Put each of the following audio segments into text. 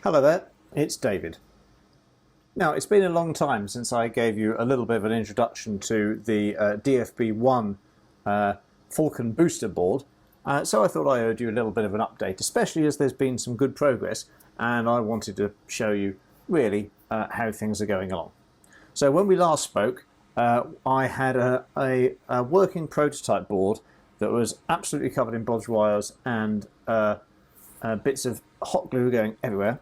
Hello there, it's David. Now, it's been a long time since I gave you a little bit of an introduction to the DFB1 Falcon booster board, so I thought I owed you a little bit of an update, especially as there's been some good progress and I wanted to show you really how things are going along. So when we last spoke, I had a working prototype board that was absolutely covered in bodge wires and bits of hot glue going everywhere.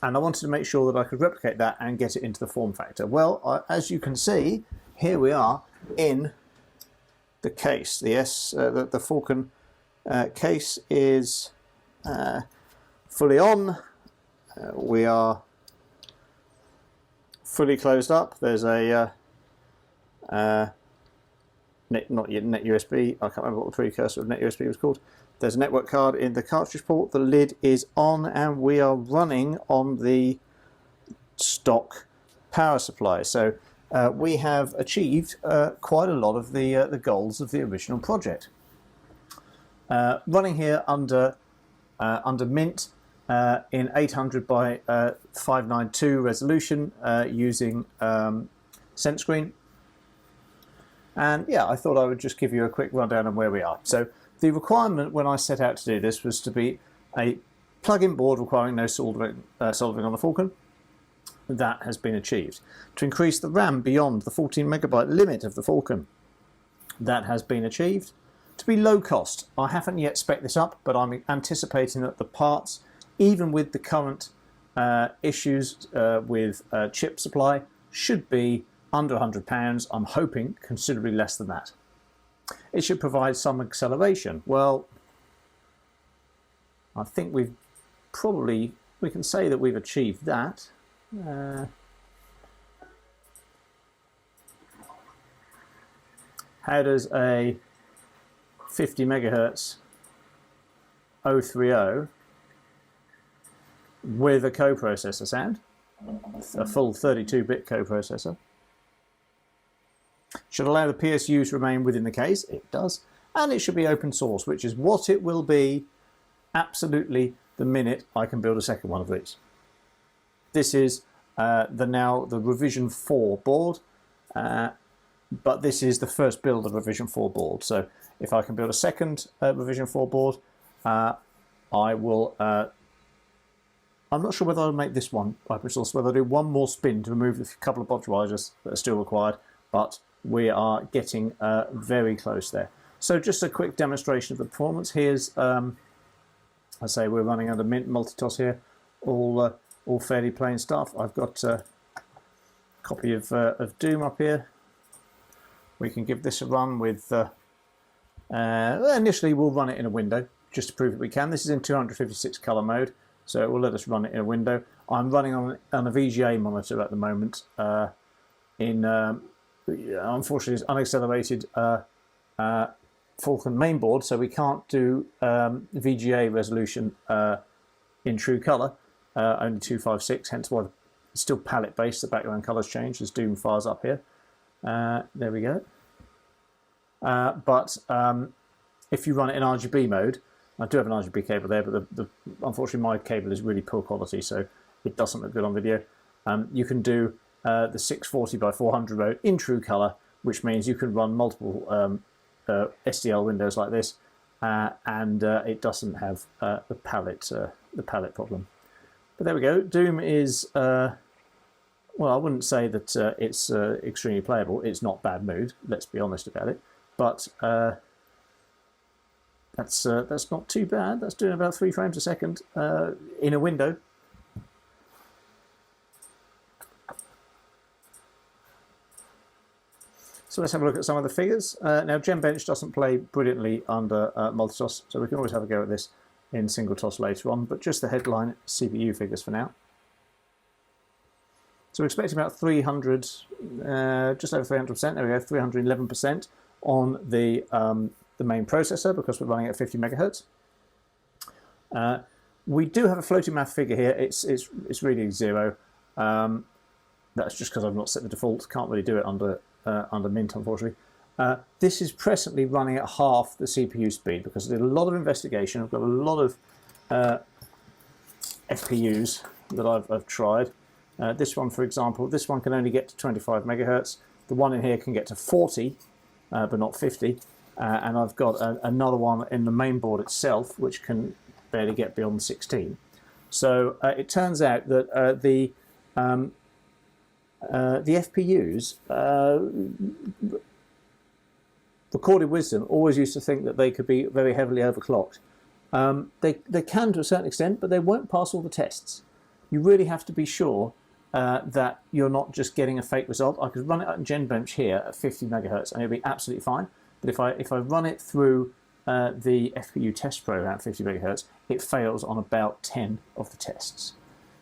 And I wanted to make sure that I could replicate that and get it into the form factor. Well, as you can see, here we are in the case. The Falcon case is fully on. We are fully closed up. There's a not yet net USB. I can't remember what the precursor of net USB was called. There's a network card in the cartridge port. The lid is on, and we are running on the stock power supply. So we have achieved quite a lot of the goals of the original project. Running here under Mint in 800 by 592 resolution using SenseScreen. And yeah, I thought I would just give you a quick rundown on where we are. So the requirement when I set out to do this was to be a plug-in board requiring no soldering on the Falcon. That has been achieved. To increase the RAM beyond the 14 megabyte limit of the Falcon. That has been achieved. To be low cost, I haven't yet spec'd this up, but I'm anticipating that the parts, even with the current issues with chip supply, should be under £100. I'm hoping considerably less than that. It should provide some acceleration. Well, I think we can say that we've achieved that. How does a 50 megahertz 030 with a coprocessor sound? A full 32-bit coprocessor. Should allow the PSU to remain within the case. It does. And it should be open source, which is what it will be absolutely the minute I can build a second one of these. This is the revision 4 board, but this is the first build of revision 4 board. So if I can build a second revision 4 board, I will. I'm not sure whether I'll make this one open source, whether I'll do one more spin to remove a couple of bodge wires that are still required, but we are getting very close there. So just a quick demonstration of the performance. Here's, I say we're running under Mint multi-toss here, all fairly plain stuff. I've got a copy of Doom up here. We can give this a run with, initially we'll run it in a window, just to prove that we can. This is in 256 color mode, so it will let us run it in a window. I'm running on a VGA monitor at the moment unfortunately, it's unaccelerated Falcon mainboard, so we can't do VGA resolution in true colour, only 256, hence why it's still palette based. The background colours change as Doom fires up here. There we go. But if you run it in RGB mode, I do have an RGB cable there, but unfortunately my cable is really poor quality, so it doesn't look good on video. You can do the 640 by 400 mode in true colour, which means you can run multiple SDL windows like this, and it doesn't have the palette problem. But there we go. Doom is well, I wouldn't say that it's extremely playable. It's not bad mood. Let's be honest about it. But that's not too bad. That's doing about 3 frames a second in a window. So let's have a look at some of the figures. Now, GenBench doesn't play brilliantly under multi-toss, so we can always have a go at this in single toss later on, but just the headline CPU figures for now. So we're expecting about 300, just over 300%, there we go, 311% on the main processor because we're running at 50 megahertz. We do have a floating math figure here. It's reading 0. That's just because I've not set the default. Can't really do it under Mint, unfortunately. This is presently running at half the CPU speed because I did a lot of investigation. I've got a lot of FPUs that I've tried. This one, for example, this one can only get to 25 megahertz. The one in here can get to 40, but not 50. And I've got another one in the main board itself, which can barely get beyond 16. So it turns out that the FPUs, recorded wisdom, always used to think that they could be very heavily overclocked. They can to a certain extent, but they won't pass all the tests. You really have to be sure that you're not just getting a fake result. I could run it on Genbench here at 50 megahertz and it'll be absolutely fine. But if I run it through the FPU test program at 50 megahertz, it fails on about 10 of the tests.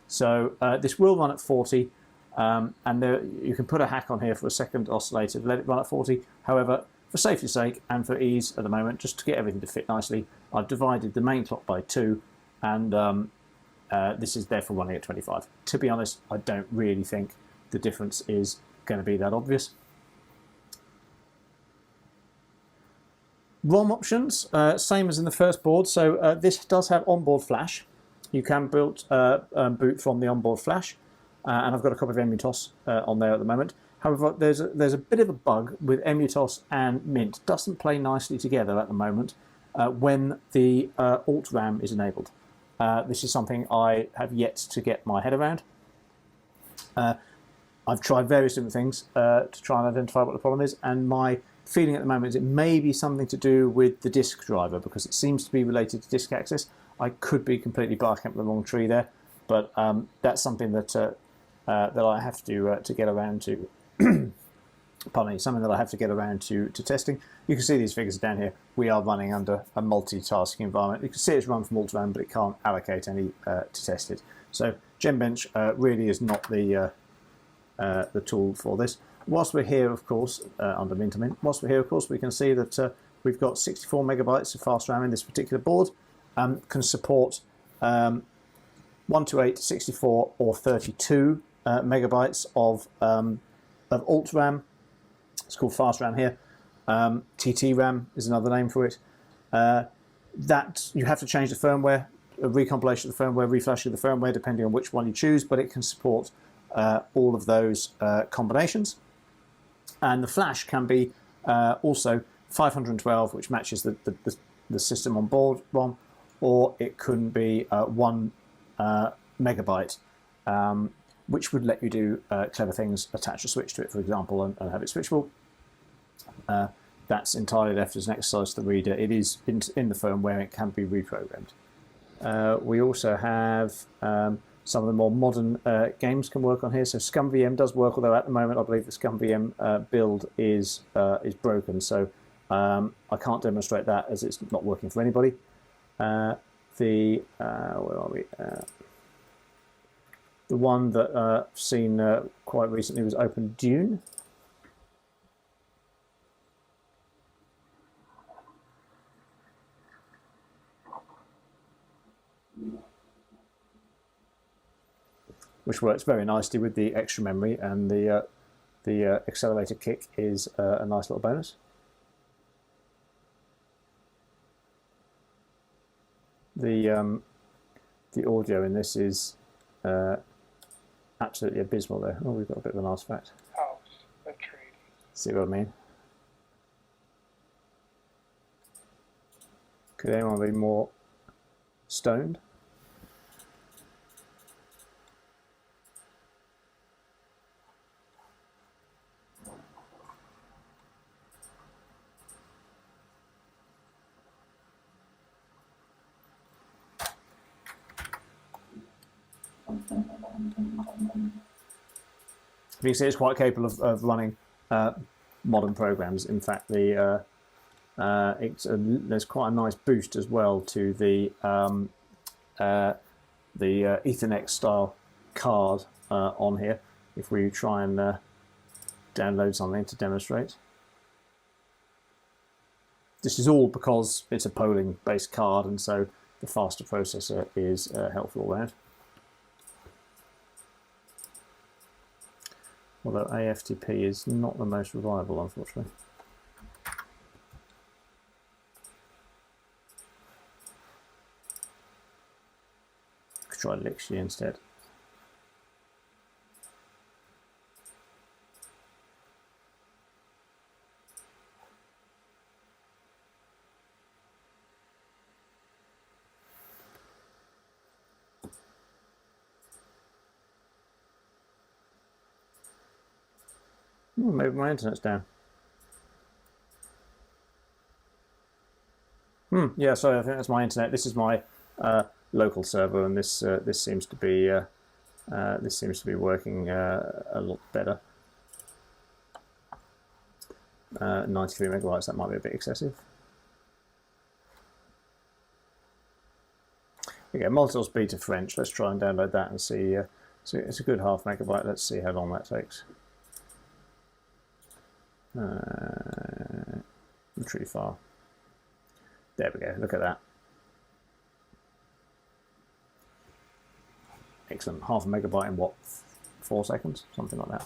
So this will run at 40, and you can put a hack on here for a second oscillator to let it run at 40. However, for safety's sake and for ease at the moment, just to get everything to fit nicely, I've divided the main clock by 2, and this is therefore running at 25. To be honest, I don't really think the difference is going to be that obvious. ROM options, same as in the first board. So this does have onboard flash. You can boot from the onboard flash, and I've got a copy of Emutos on there at the moment. However, there's a bit of a bug with Emutos and Mint. It doesn't play nicely together at the moment when the Alt RAM is enabled. This is something I have yet to get my head around. I've tried various different things to try and identify what the problem is, and my feeling at the moment is it may be something to do with the disk driver, because it seems to be related to disk access. I could be completely barking up the wrong tree there, but that's something that that I have to get around to. Pardon me, something that I have to get around to testing. You can see these figures down here. We are running under a multitasking environment. You can see it's run from Alt-RAM, but it can't allocate any to test it. So Genbench really is not the tool for this. Whilst we're here, of course, under Mint, whilst we're here, of course, we can see that we've got 64 megabytes of fast RAM in this particular board. Can support 128, 64, or 32 megabytes of Alt RAM. It's called fast RAM here. TT RAM is another name for it. That you have to change the firmware, a recompilation of the firmware, reflashing of the firmware, depending on which one you choose, but it can support all of those combinations. And the flash can be also 512, which matches the system on board ROM, or it can be 1 megabyte, which would let you do clever things, attach a switch to it, for example, and have it switchable. That's entirely left as an exercise to the reader. It is in the firmware, it can be reprogrammed. We also have some of the more modern games can work on here. So ScumVM does work, although at the moment I believe the ScumVM build is broken. So I can't demonstrate that as it's not working for anybody. Where are we? The one that I've seen quite recently was Open Dune. Which works very nicely with the extra memory, and the accelerator kick is a nice little bonus. The audio in this is absolutely abysmal there. Oh, we've got a bit of an artifact. House, a tree. See what I mean? Could anyone be more stoned? You can see it's quite capable of running modern programs. In fact, there's quite a nice boost as well to the Ethernet style card on here. If we try and download something to demonstrate, this is all because it's a polling based card, and so the faster processor is helpful all around. Although AFTP is not the most reliable, unfortunately. try Lixie instead. Maybe my internet's down. Yeah, sorry, I think that's my internet. This is my local server, and this seems to be working a lot better. 93 megabytes. That might be a bit excessive. Okay, multiple speed to French. Let's try and download that and see. So it's a good ½ megabyte. Let's see how long that takes. Retrieve file. There we go. Look at that. Excellent. ½ megabyte in what? 4 seconds, something like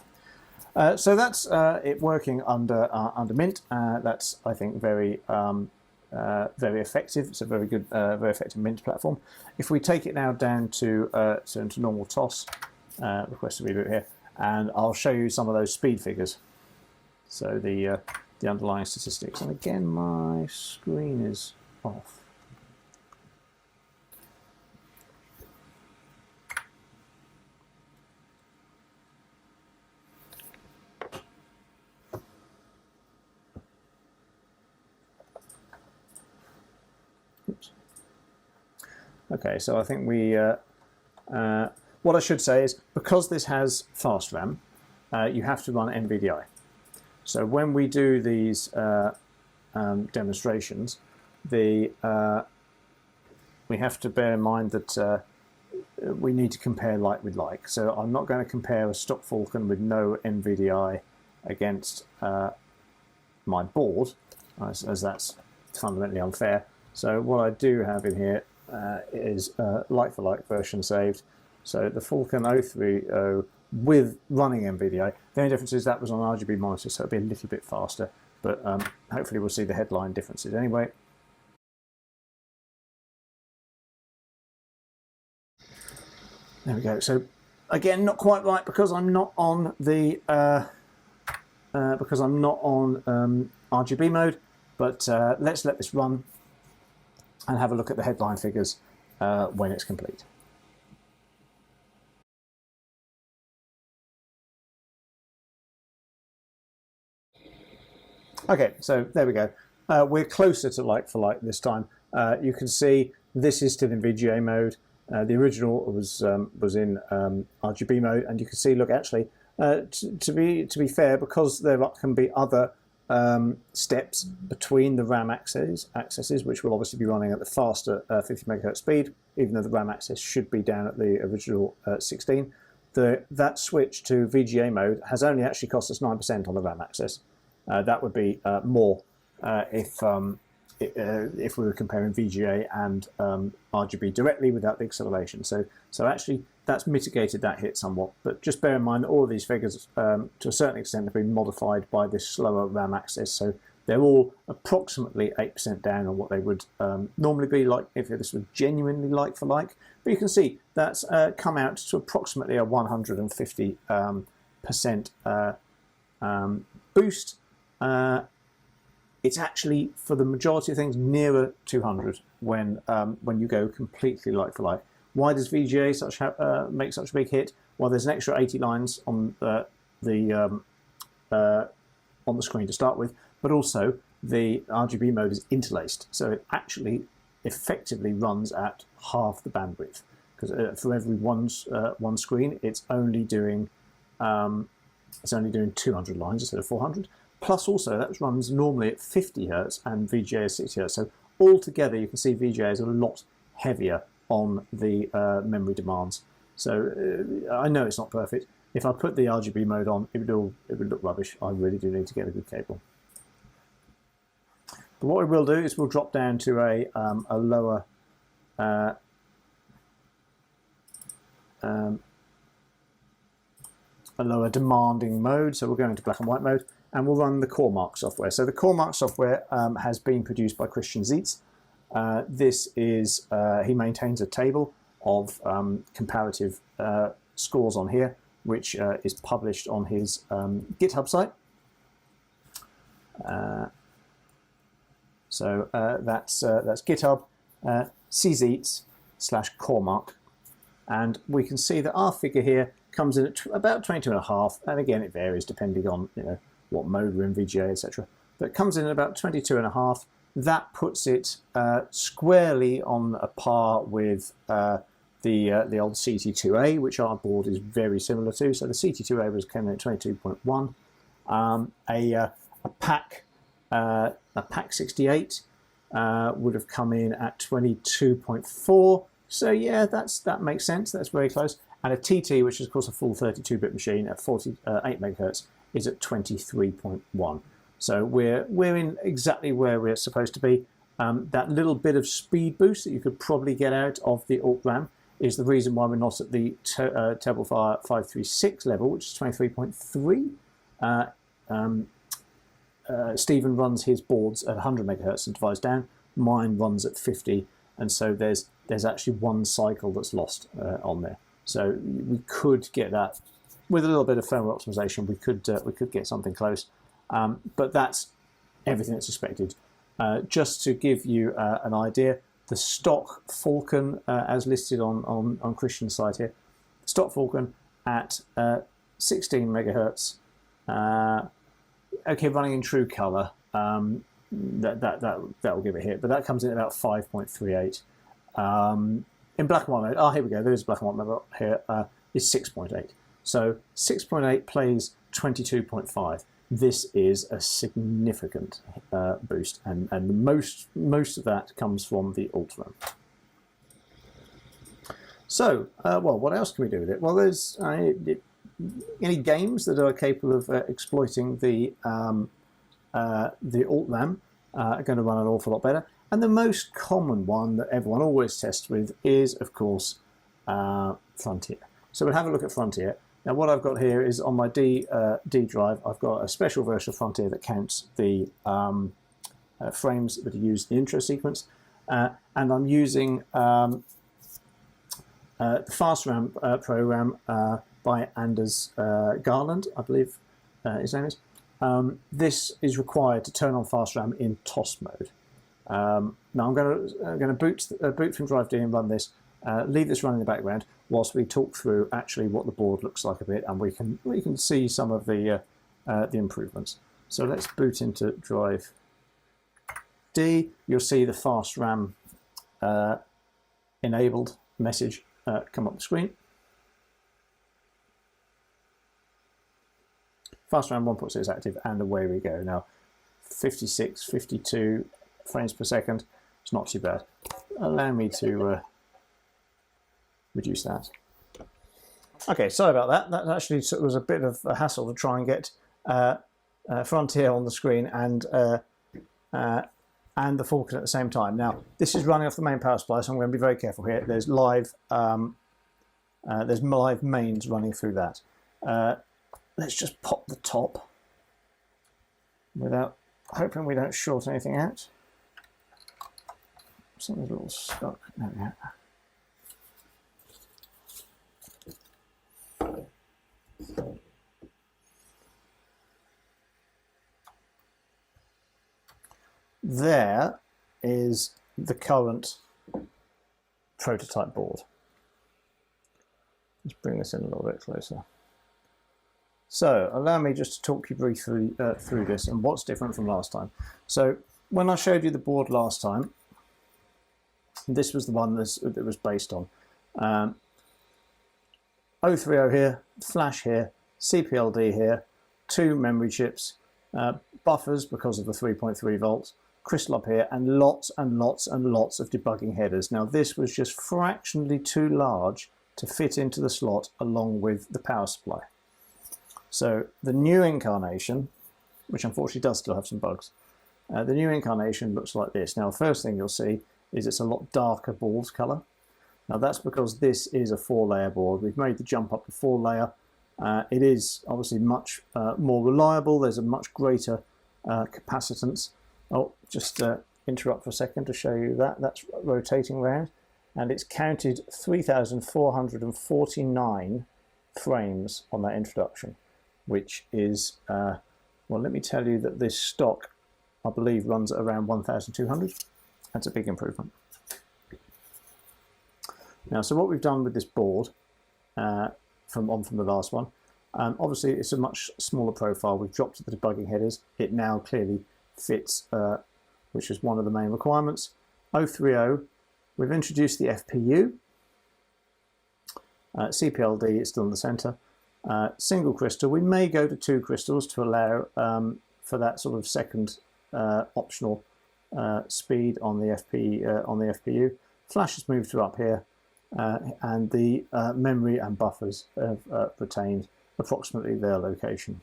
that. So that's it working under Mint. That's, I think, very effective. It's a very good, very effective Mint platform. If we take it now down to into normal TOS, request to reboot here, and I'll show you some of those speed figures. So the underlying statistics. And again, my screen is off. Oops. Okay, so I think we. What I should say is, because this has fast RAM, you have to run NVDI. So when we do these demonstrations, we have to bear in mind that we need to compare like with like. So I'm not going to compare a stock Falcon with no NVDI against my board, as that's fundamentally unfair. So what I do have in here is like for like version saved. So the Falcon 030 with running NVDA. The only difference is that was on RGB monitor, so it'll be a little bit faster, but hopefully we'll see the headline differences anyway. There we go. So again, not quite right because I'm not on the RGB mode, but let's let this run and have a look at the headline figures when it's complete. Okay, so there we go. We're closer to like for like this time. You can see this is still in VGA mode. The original was in RGB mode, and you can see, look, actually, to be fair, because there can be other steps between the RAM accesses, which will obviously be running at the faster 50 megahertz speed, even though the RAM access should be down at the original 16. That switch to VGA mode has only actually cost us 9% on the RAM access. That would be more if we were comparing VGA and RGB directly without the acceleration. So actually that's mitigated that hit somewhat. But just bear in mind that all of these figures, to a certain extent, have been modified by this slower RAM access. So they're all approximately 8% down on what they would normally be like if this was genuinely like for like. But you can see that's come out to approximately a 150% boost. It's actually, for the majority of things, nearer 200 when you go completely like for like. Why does VGA make such a big hit? Well, there's an extra 80 lines on the screen to start with, but also the RGB mode is interlaced, so it actually effectively runs at half the bandwidth, because for every one screen, it's only doing 200 lines instead of 400. Plus also that runs normally at 50 Hertz and VGA is 60 Hertz. So altogether you can see VGA is a lot heavier on the memory demands. So I know it's not perfect. If I put the RGB mode on, it would look rubbish. I really do need to get a good cable. But what we will do is we'll drop down to a lower demanding mode. So we'll go into black and white mode, and we'll run the Coremark software. So the Coremark software has been produced by Christian Zietz. This is, he maintains a table of comparative scores on here, which is published on his GitHub site. So that's GitHub czeats/Coremark, and we can see that our figure here comes in at about 22.5, and again it varies depending on what mode we're in, VGA, etc. But it comes in at about 22.5. That puts it squarely on a par with the old CT2A, which our board is very similar to. So the CT2A came in at 22.1. A PAC 68 would have come in at 22.4. So yeah, that makes sense. That's very close. And a TT, which is of course a full 32-bit machine at 48 megahertz, is at 23.1. So we're in exactly where we're supposed to be. That little bit of speed boost that you could probably get out of the Alt RAM is the reason why we're not at the Tablefire 536 level, which is 23.3. Stephen runs his boards at 100 megahertz and divides down. Mine runs at 50, and so there's actually one cycle that's lost on there. So we could get that with a little bit of firmware optimization. We could get something close, but that's everything that's expected. Just to give you an idea, the stock Falcon, as listed on Christian's site here, stock Falcon at 16 megahertz. Okay, running in true color, that will give it a hit, but that comes in at about 5.38. In black and white mode, here we go. There's black and white mode here. Is 6.8. So 6.8 plays 22.5. This is a significant boost, and most of that comes from the Alt RAM. So, well, what else can we do with it? Well, there's any games that are capable of exploiting the Alt RAM are going to run an awful lot better. And the most common one that everyone always tests with is, of course, Frontier. So we'll have a look at Frontier. Now, what I've got here is on my D drive, I've got a special version of Frontier that counts the frames that are used in the intro sequence, and I'm using the FastRAM program by Anders Garland, I believe his name is. This is required to turn on FastRAM in TOS mode. Now I'm going to boot from Drive D and run this. Leave this running in the background whilst we talk through actually what the board looks like a bit, and we can see some of the improvements. So let's boot into Drive D. You'll see the FastRAM enabled message come up the screen. FastRAM 1.6 is active, and away we go. Now 56, 52 frames per second. It's not too bad. Allow me to reduce that. Okay, sorry about that. That actually was a bit of a hassle to try and get Frontier on the screen and the Falcon at the same time. Now, this is running off the main power supply, so I'm going to be very careful here. There's live mains running through that. Let's just pop the top without hoping we don't short anything out. Something's a little stuck. There we go. There is the current prototype board. Let's bring this in a little bit closer. So allow me just to talk you briefly through this and what's different from last time. So when I showed you the board last time, this was the one that was based on. 030 here, flash here, CPLD here, 2 memory chips, buffers because of the 3.3 volts, crystal up here, and lots and lots and lots of debugging headers. Now this was just fractionally too large to fit into the slot along with the power supply. So the new incarnation, which unfortunately does still have some bugs, the new incarnation looks like this. Now the first thing you'll see is it's a lot darker balls colour. Now that's because this is a 4-layer board. We've made the jump up to 4-layer. It is obviously much more reliable. There's a much greater capacitance. Oh, just interrupt for a second to show you that. That's rotating around. and it's counted 3,449 frames on that introduction, which is, well, let me tell you that this stock, I believe, runs at around 1,200. That's a big improvement. Now, so what we've done with this board from the last one, obviously it's a much smaller profile. We've dropped the debugging headers. It now clearly fits, which is one of the main requirements. 030, we've introduced the FPU. CPLD is still in the center. Single crystal. We may go to 2 crystals to allow for that sort of second optional speed on the FPU. Flash has moved to up here, and the memory and buffers have retained approximately their location.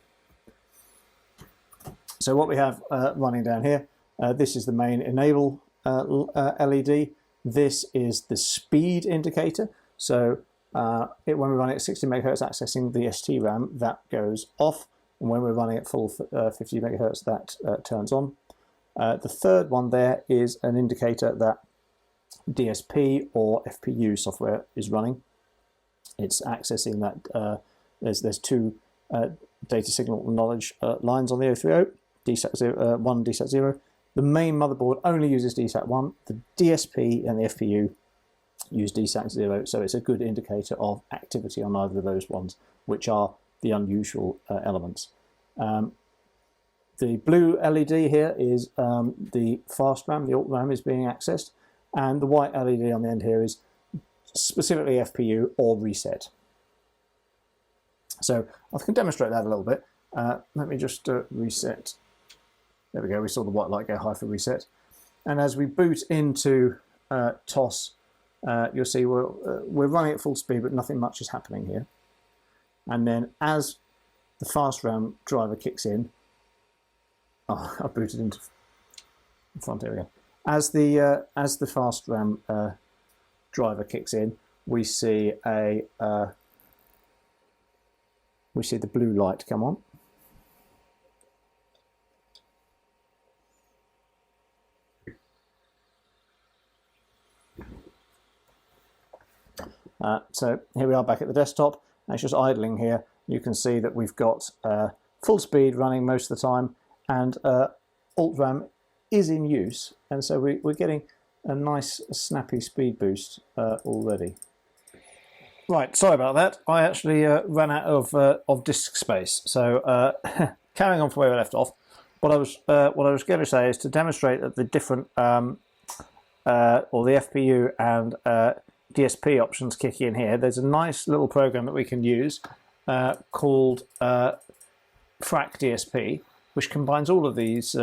So what we have running down here, this is the main enable LED. This is the speed indicator. So when we're running at 60 megahertz accessing the ST-RAM, that goes off, and when we're running at full 50 megahertz, that turns on. The third one there is an indicator that DSP or FPU software is running. It's accessing that. There's 2 data signal knowledge lines on the 030, DSAT1, DSAT 0. The main motherboard only uses DSAT 1. The DSP and the FPU use DSAT 0, so it's a good indicator of activity on either of those ones, which are the unusual elements. The blue LED here is the fast RAM, the alt RAM is being accessed, and the white LED on the end here is specifically FPU or reset. So I can demonstrate that a little bit. Let me just reset. There we go, we saw the white light go high for reset. And as we boot into TOS, you'll see we're running at full speed, but nothing much is happening here. And then as the fast RAM driver kicks in, oh, I booted into front, here we go. As the fast RAM driver kicks in, we see the blue light come on. So here we are back at the desktop. It's just idling here. You can see that we've got full speed running most of the time, and alt RAM is in use, and so we're getting a nice snappy speed boost already. Right, sorry about that. I actually ran out of disk space. So carrying on from where we left off, what I was going to say is to demonstrate that the different or the FPU and DSP options kick in here. There's a nice little program that we can use called Frac DSP, which combines all of these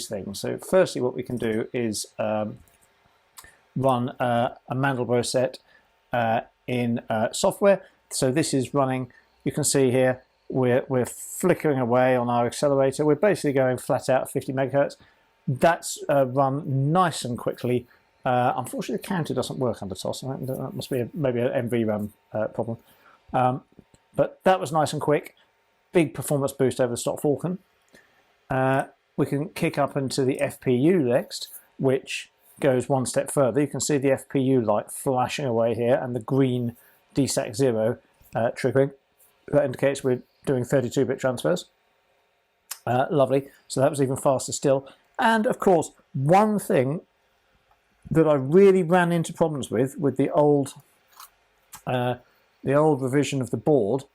things. So firstly, what we can do is run a Mandelbrot set in software. So this is running. You can see here we're flickering away on our accelerator. We're basically going flat out 50 megahertz. That's run nice and quickly. Unfortunately, the counter doesn't work under TOS. That must be maybe an NVRAM problem. But that was nice and quick. Big performance boost over the stock Falcon. We can kick up into the FPU next, which goes one step further. You can see the FPU light flashing away here, and the green DSAC 0 triggering. That indicates we're doing 32-bit transfers. Lovely. So that was even faster still. And of course, one thing that I really ran into problems with the old revision of the board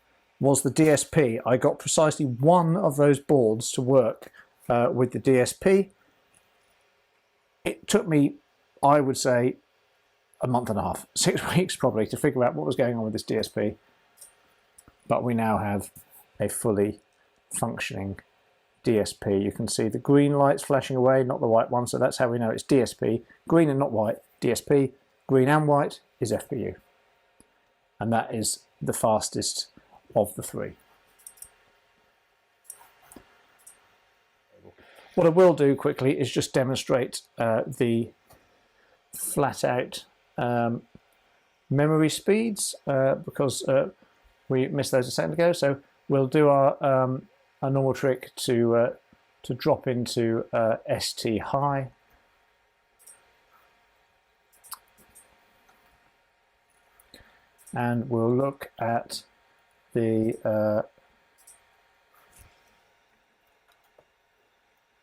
was the DSP. I got precisely one of those boards to work with the DSP. It took me, I would say, a month and a half, 6 weeks probably, to figure out what was going on with this DSP. But we now have a fully functioning DSP. You can see the green lights flashing away, not the white one, so that's how we know it's DSP. Green and not white, DSP. Green and white is FPU. And that is the fastest of the 3. What I will do quickly is just demonstrate the flat out memory speeds because we missed those a second ago. So we'll do our normal trick to drop into ST high. and we'll look at the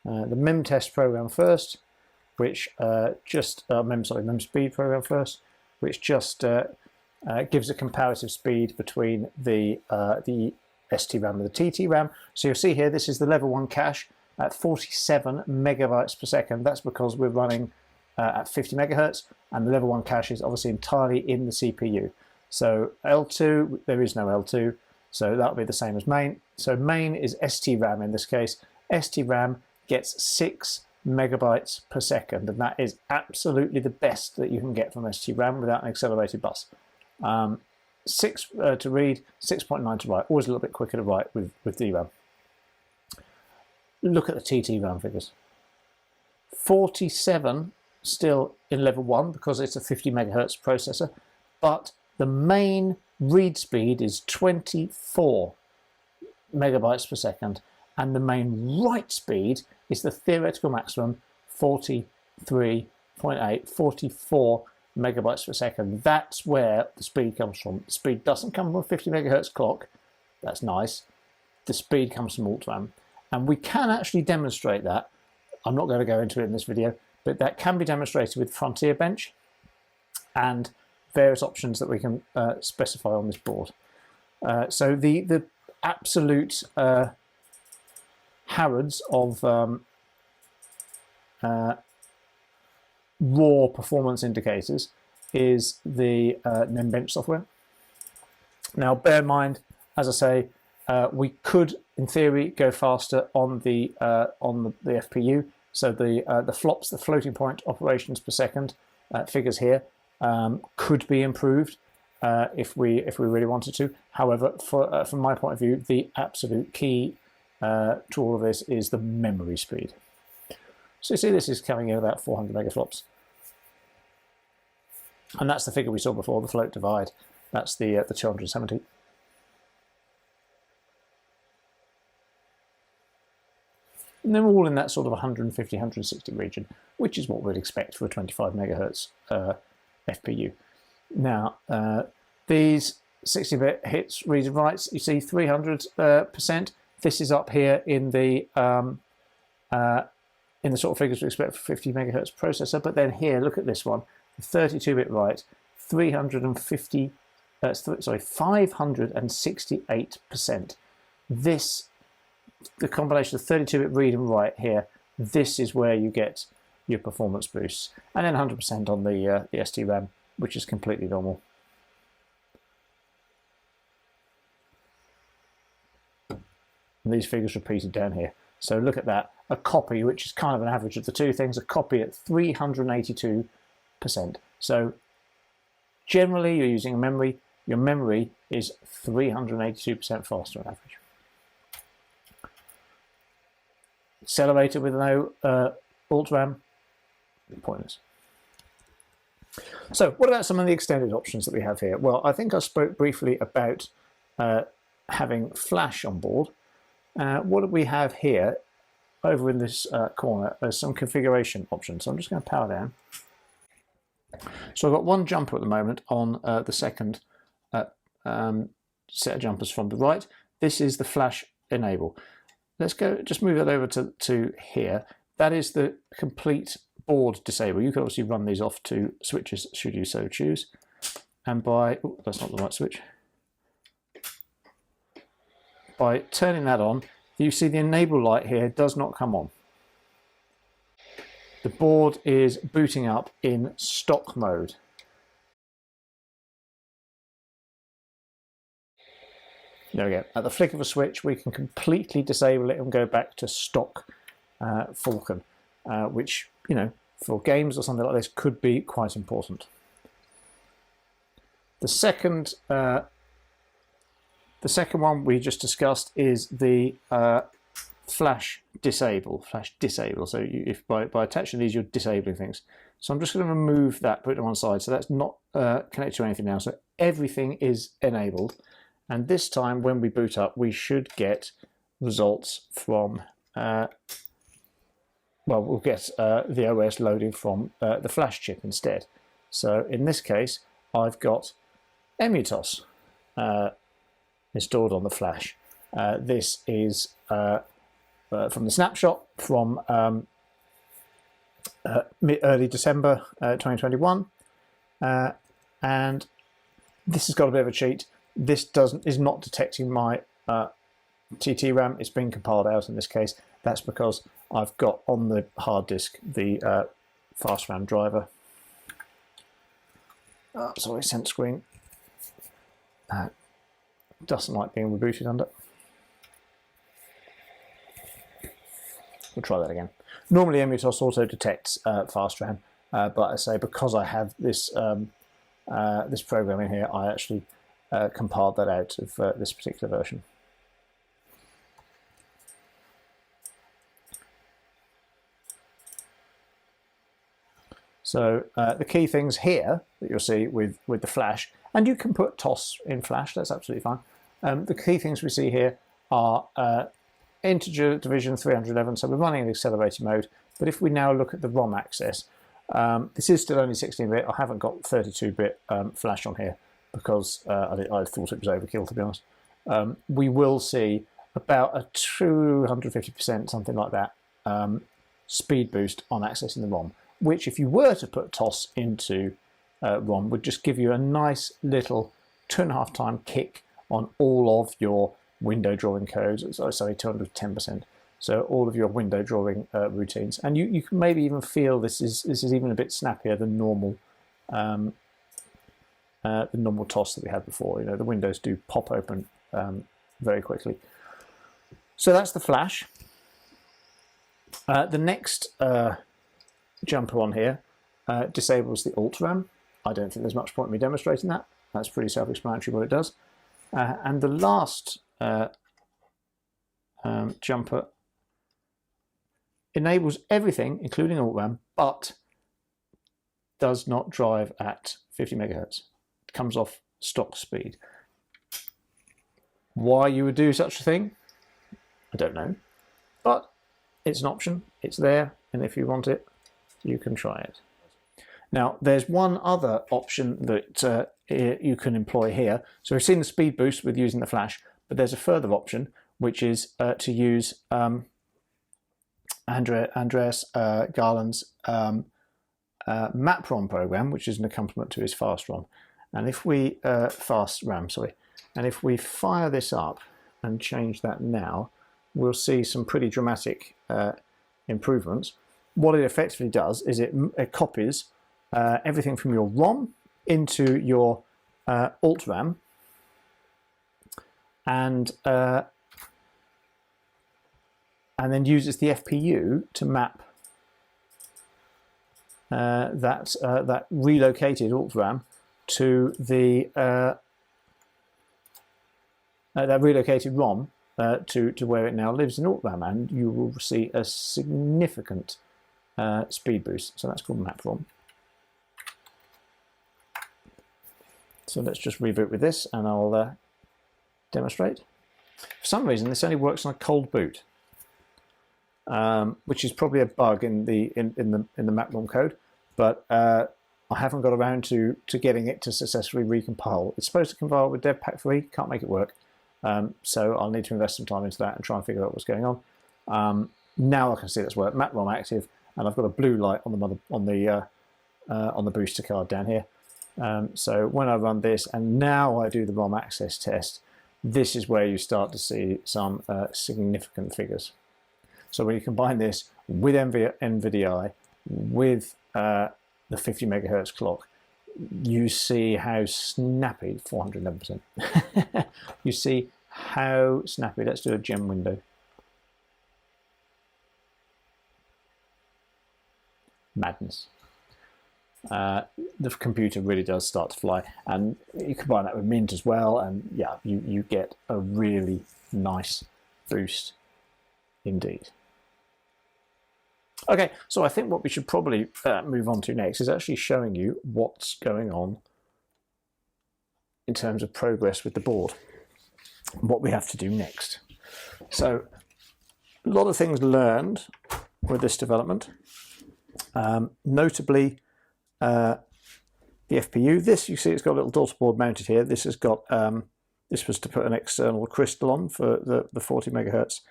memtest program first, which memspeed program first, which just gives a comparative speed between the STRAM and the TTRAM. So you'll see here, this is the level 1 cache at 47 megabytes per second. That's because we're running at 50 megahertz, and the level 1 cache is obviously entirely in the CPU. So L2, there is no L2, so that'll be the same as main. So main is STRAM in this case. STRAM gets 6 megabytes per second, and that is absolutely the best that you can get from STRAM without an accelerated bus. 6 to read, 6.9 to write. Always a little bit quicker to write with DRAM. Look at the TTRAM figures. 47 still in level 1 because it's a 50 megahertz processor, but the main read speed is 24 megabytes per second, and the main write speed is the theoretical maximum 43.8, 44 megabytes per second. That's where the speed comes from. The speed doesn't come from a 50 megahertz clock. That's nice. The speed comes from Ultram, and we can actually demonstrate that. I'm not going to go into it in this video, but that can be demonstrated with Frontier Bench and various options that we can specify on this board. So the absolute Harrods of raw performance indicators is the NemBench software. Now, bear in mind, as I say, we could, in theory, go faster on the FPU. So the flops, the floating point operations per second figures here, could be improved if we really wanted to. However, from my point of view, the absolute key to all of this is the memory speed. So you see, this is coming in about 400 megaflops, and that's the figure we saw before, the float divide. That's the 270. And they're all in that sort of 150, 160 region, which is what we'd expect for a 25 megahertz FPU. Now, these 60-bit hits, reads and writes, you see 300%. This is up here in the sort of figures we expect for 50 megahertz processor. But then here, look at this one, 32-bit write, 568%. This, the combination of 32-bit read and write here, this is where you get your performance boosts. And then 100% on the STRAM, which is completely normal. And these figures repeated down here. So look at that. A copy, which is kind of an average of the two things, a copy at 382%. So generally you're using a memory. Your memory is 382% faster on average. Accelerator with no Ultram, pointless. So what about some of the extended options that we have here? Well, I think I spoke briefly about having flash on board. What do we have here over in this corner are some configuration options. So I'm just going to power down. So I've got one jumper at the moment on the second set of jumpers from the right. This is the flash enable. Let's go, just move that over to here. That is the complete board disable. You can obviously run these off to switches should you so choose. And that's not the right switch. By turning that on, you see the enable light here does not come on. The board is booting up in stock mode. There we go. At the flick of a switch, we can completely disable it and go back to stock Falcon, which, you know, for games or something like this could be quite important. The second one we just discussed is the flash disable. So if by attaching these, you're disabling things. So I'm just going to remove that, put it on one side. So that's not connected to anything now. So everything is enabled. And this time, when we boot up, we should get results from, we'll get the OS loading from the flash chip instead. So in this case, I've got EmuTOS installed on the flash. This is from the snapshot from early December 2021, and this has got a bit of a cheat. This is not detecting my TT RAM. It's been compiled out in this case. That's because I've got on the hard disk the fast RAM driver. Oh, sorry, sent screen. Doesn't like being rebooted under. We'll try that again. Normally EmuTOS auto detects fast RAM, but I say because I have this this program in here, I actually compiled that out of this particular version. So the key things here that you'll see with the flash, and you can put TOS in flash, that's absolutely fine. The key things we see here are integer division 311, so we're running in accelerated mode. But if we now look at the ROM access, this is still only 16-bit. I haven't got 32-bit flash on here because I thought it was overkill, to be honest. We will see about a 250%, something like that, speed boost on accessing the ROM, which if you were to put TOS into ROM would just give you a nice little 2.5 time kick on all of your window drawing codes. Sorry, 210%. So all of your window drawing routines, and you can maybe even feel this is even a bit snappier than normal the normal TOS that we had before. You know, the windows do pop open very quickly. So that's the flash. The next jumper on here disables the alt RAM. I don't think there's much point in me demonstrating that. That's pretty self-explanatory what it does. And the last jumper enables everything, including alt RAM, but does not drive at 50 megahertz. It comes off stock speed. Why you would do such a thing, I don't know, but it's an option. It's there, and if you want it, you can try it. Now, there's one other option that you can employ here. So we've seen the speed boost with using the flash, but there's a further option, which is to use Andreas Garland's MapROM program, which is an accompaniment to his FastROM. And if we and if we fire this up and change that now, we'll see some pretty dramatic improvements. What it effectively does is it copies everything from your ROM into your alt RAM, and then uses the FPU to map that relocated alt RAM to the that relocated ROM to where it now lives in alt RAM, and you will see a significant speed boost. So that's called MapROM. So let's just reboot with this, and I'll demonstrate. For some reason, this only works on a cold boot, which is probably a bug in the MapROM code, but I haven't got around to getting it to successfully recompile. It's supposed to compile with DevPack3, can't make it work, so I'll need to invest some time into that and try and figure out what's going on. Now I can see that's worked. MapROM active, and I've got a blue light on the booster card down here. So when I run this and now I do the ROM access test, this is where you start to see some significant figures. So when you combine this with NVDI, with the 50 megahertz clock, you see how snappy, 411%. You see how snappy. Let's do a gem window. Madness. The computer really does start to fly, and you combine that with Mint as well, and yeah, you get a really nice boost indeed. Okay, so I think what we should probably move on to next is actually showing you what's going on in terms of progress with the board, what we have to do next. So a lot of things learned with this development, notably the FPU. This, you see, it's got a little daughter board mounted here. This has got this was to put an external crystal on for the 40 megahertz.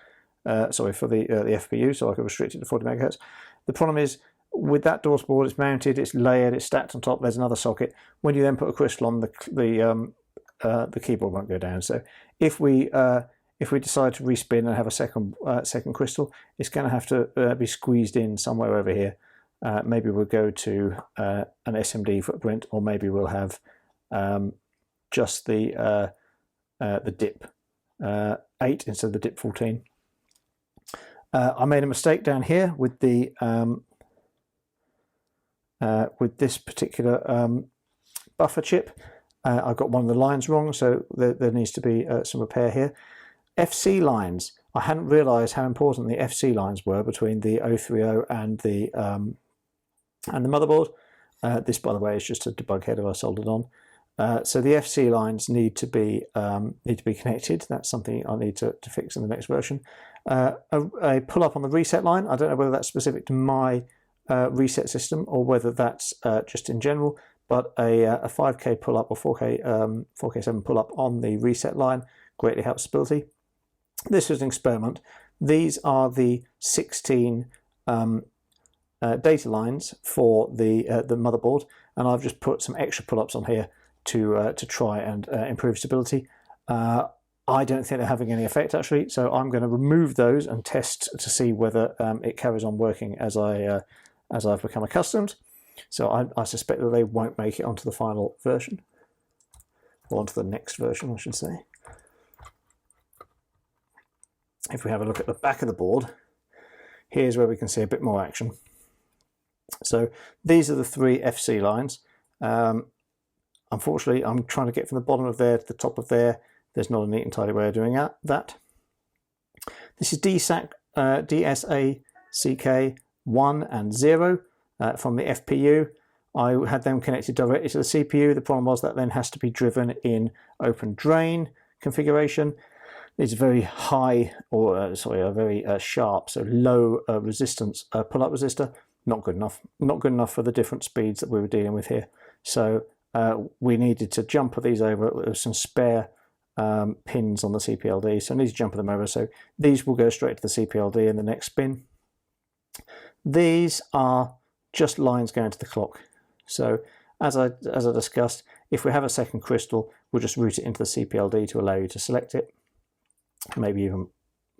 Sorry, for the FPU, so I could restrict it to 40 megahertz. The problem is with that daughter board, it's mounted, it's layered, it's stacked on top. There's another socket. When you then put a crystal on, the keyboard won't go down. So if we decide to respin and have a second crystal, it's going to have to be squeezed in somewhere over here. Maybe we'll go to an SMD footprint, or maybe we'll have just the DIP 8 instead of the DIP 14. I made a mistake down here with the with this particular buffer chip. I got one of the lines wrong, so there needs to be some repair here. FC lines. I hadn't realised how important the FC lines were between the 030 and the motherboard. This, by the way, is just a debug header I soldered on. So the FC lines need to be connected. That's something I need to fix in the next version. A pull up on the reset line. I don't know whether that's specific to my reset system or whether that's just in general. But a 5K pull up or 4K7 pull up on the reset line greatly helps stability. This is an experiment. These are the 16 data lines for the motherboard, and I've just put some extra pull-ups on here to try and improve stability. I don't think they're having any effect actually, so I'm going to remove those and test to see whether it carries on working as I've become accustomed. So I suspect that they won't make it onto the final version, or onto the next version, I should say. If we have a look at the back of the board, here's where we can see a bit more action. So these are the 3 FC lines. Unfortunately, I'm trying to get from the bottom of there to the top of there. There's not a neat and tidy way of doing that. This is DSACK 1 and 0 from the FPU. I had them connected directly to the CPU. The problem was that then has to be driven in open drain configuration. It's very high, or a very sharp, so low resistance pull-up resistor. Not good enough. Not good enough for the different speeds that we were dealing with here. So we needed to jumper these over. There was some spare pins on the CPLD, so I need to jumper them over. So these will go straight to the CPLD in the next spin. These are just lines going to the clock. So as I discussed, if we have a second crystal, we'll just route it into the CPLD to allow you to select it. Maybe even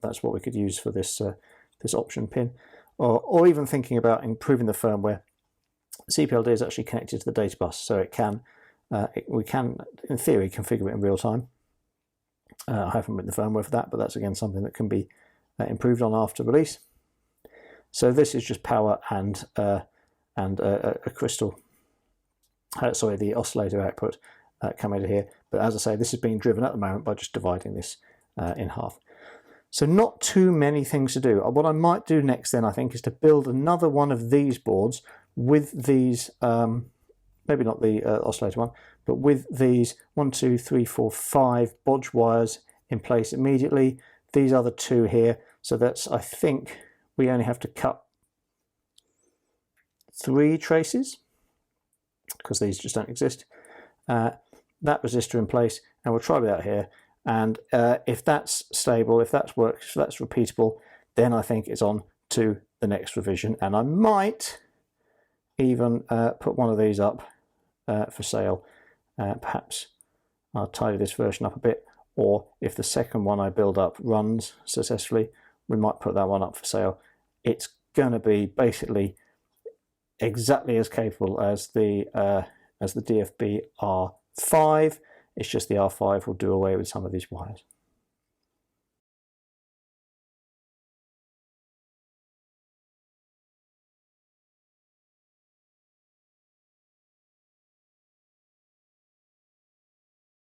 that's what we could use for this this option pin, or even thinking about improving the firmware. CPLD is actually connected to the data bus, so it can we can in theory configure it in real time. I haven't written the firmware for that, but that's again something that can be improved on after release. So this is just power and a crystal. Sorry, the oscillator output coming out of here. But as I say, this is being driven at the moment by just dividing this in half. So not too many things to do. What I might do next then, I think, is to build another one of these boards with these, maybe not the oscillator one, but with these 1, 2, 3, 4, 5 bodge wires in place immediately. These are the 2 here. So that's, I think, we only have to cut 3 traces because these just don't exist. That resistor in place, and we'll try it out here. And if that's stable, if that works, if that's repeatable, then I think it's on to the next revision. And I might even put one of these up for sale. Perhaps I'll tidy this version up a bit, or if the second one I build up runs successfully, we might put that one up for sale. It's going to be basically exactly as capable as the DFB1r4. It's just the R5 will do away with some of these wires.